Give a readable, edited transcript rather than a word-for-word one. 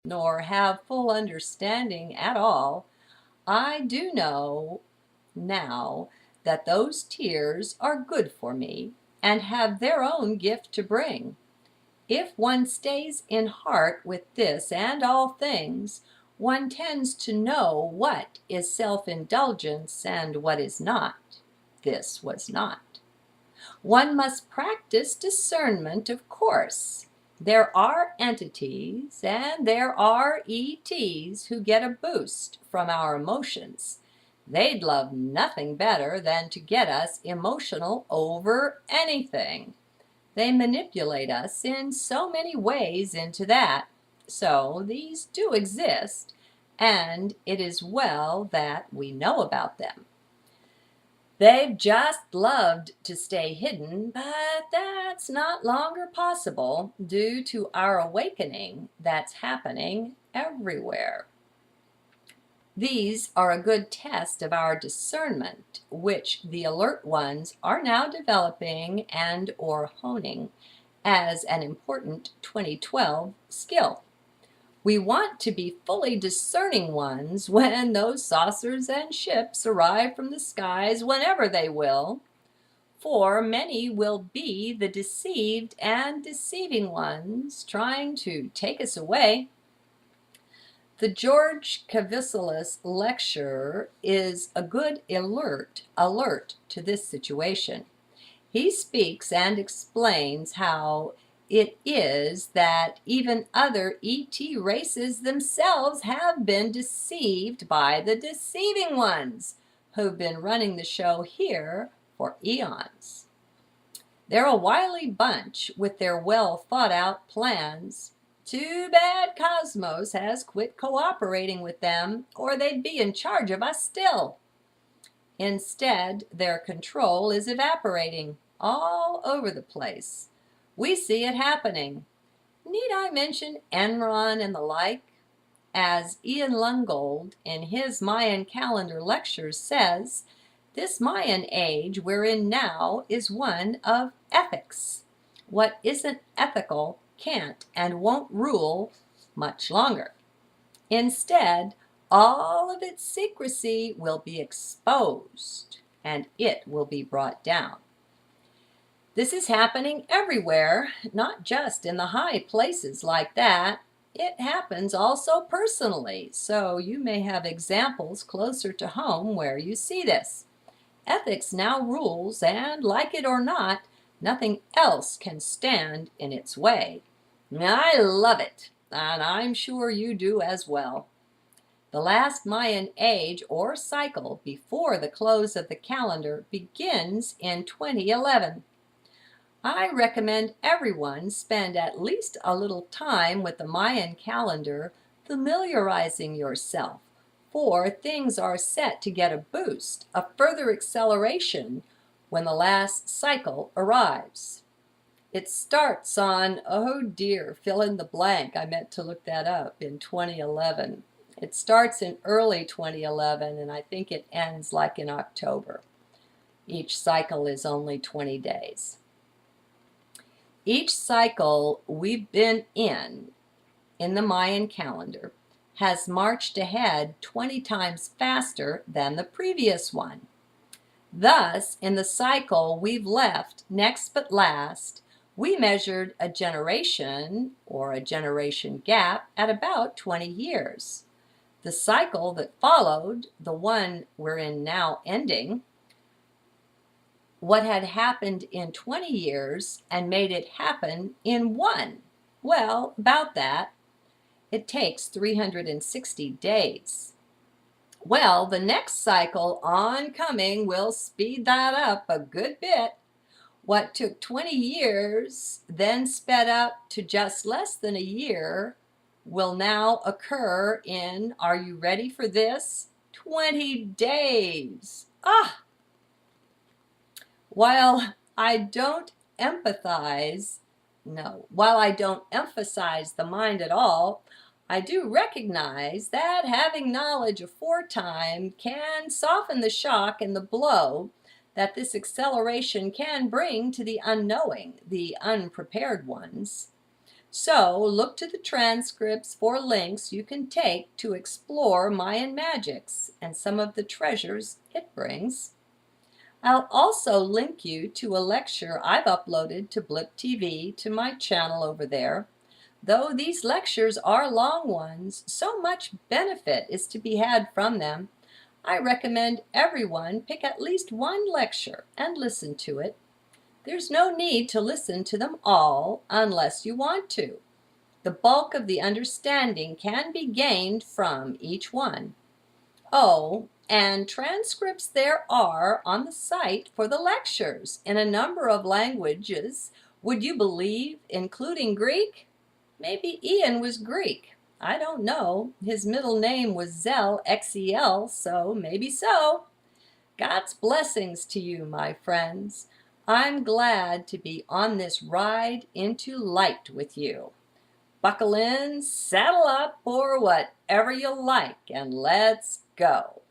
nor have full understanding at all, I do know now that those tears are good for me and have their own gift to bring. If one stays in heart with this and all things, one tends to know what is self-indulgence and what is not. This was not. One must practice discernment, of course. There are entities and there are ETs who get a boost from our emotions. They'd love nothing better than to get us emotional over anything. They manipulate us in so many ways into that. So these do exist, and it is well that we know about them. They've just loved to stay hidden, but that's not longer possible due to our awakening that's happening everywhere. These are a good test of our discernment, which the alert ones are now developing and or honing as an important 2012 skill. We want to be fully discerning ones when those saucers and ships arrive from the skies whenever they will, for many will be the deceived and deceiving ones trying to take us away. The George Kavicilis lecture is a good alert to this situation. He speaks and explains how it is that even other ET races themselves have been deceived by the deceiving ones who've been running the show here for eons. They're a wily bunch with their well thought out plans. Too bad Cosmos has quit cooperating with them, or they'd be in charge of us still. Instead, their control is evaporating all over the place. We see it happening. Need I mention Enron and the like? As Ian Lungold in his Mayan calendar lectures says, this Mayan age we're in now is one of ethics. What isn't ethical can't and won't rule much longer. Instead, all of its secrecy will be exposed and it will be brought down. This is happening everywhere, not just in the high places like that. It happens also personally, so you may have examples closer to home where you see this. Ethics now rules, and like it or not, nothing else can stand in its way. I love it, and I'm sure you do as well. The last Mayan age or cycle before the close of the calendar begins in 2011. I recommend everyone spend at least a little time with the Mayan calendar familiarizing yourself, for things are set to get a boost, a further acceleration when the last cycle arrives. It starts on, oh dear, fill in the blank. I meant to look that up, in 2011. It starts in early 2011, and I think it ends like in October. Each cycle is only 20 days. Each cycle we've been in the Mayan calendar, has marched ahead 20 times faster than the previous one. Thus, in the cycle we've left next but last, we measured a generation or a generation gap at about 20 years. The cycle that followed, the one we're in now ending, what had happened in 20 years and made it happen in one? Well, about that. It takes 360 days. Well, the next cycle oncoming will speed that up a good bit. What took 20 years, then sped up to just less than a year, will now occur in, are you ready for this? 20 days. While I don't emphasize the mind at all, I do recognize that having knowledge aforetime can soften the shock and the blow that this acceleration can bring to the unknowing, the unprepared ones. So look to the transcripts for links you can take to explore Mayan magics and some of the treasures it brings. I'll also link you to a lecture I've uploaded to Blip TV to my channel over there. Though these lectures are long ones, so much benefit is to be had from them. I recommend everyone pick at least one lecture and listen to it. There's no need to listen to them all unless you want to. The bulk of the understanding can be gained from each one. Oh, and transcripts there are on the site for the lectures in a number of languages. Would you believe, including Greek? Maybe Ian was Greek. I don't know. His middle name was Zell, X-E-L, so maybe so. God's blessings to you, my friends. I'm glad to be on this ride into light with you. Buckle in, saddle up, or whatever you like, and let's go.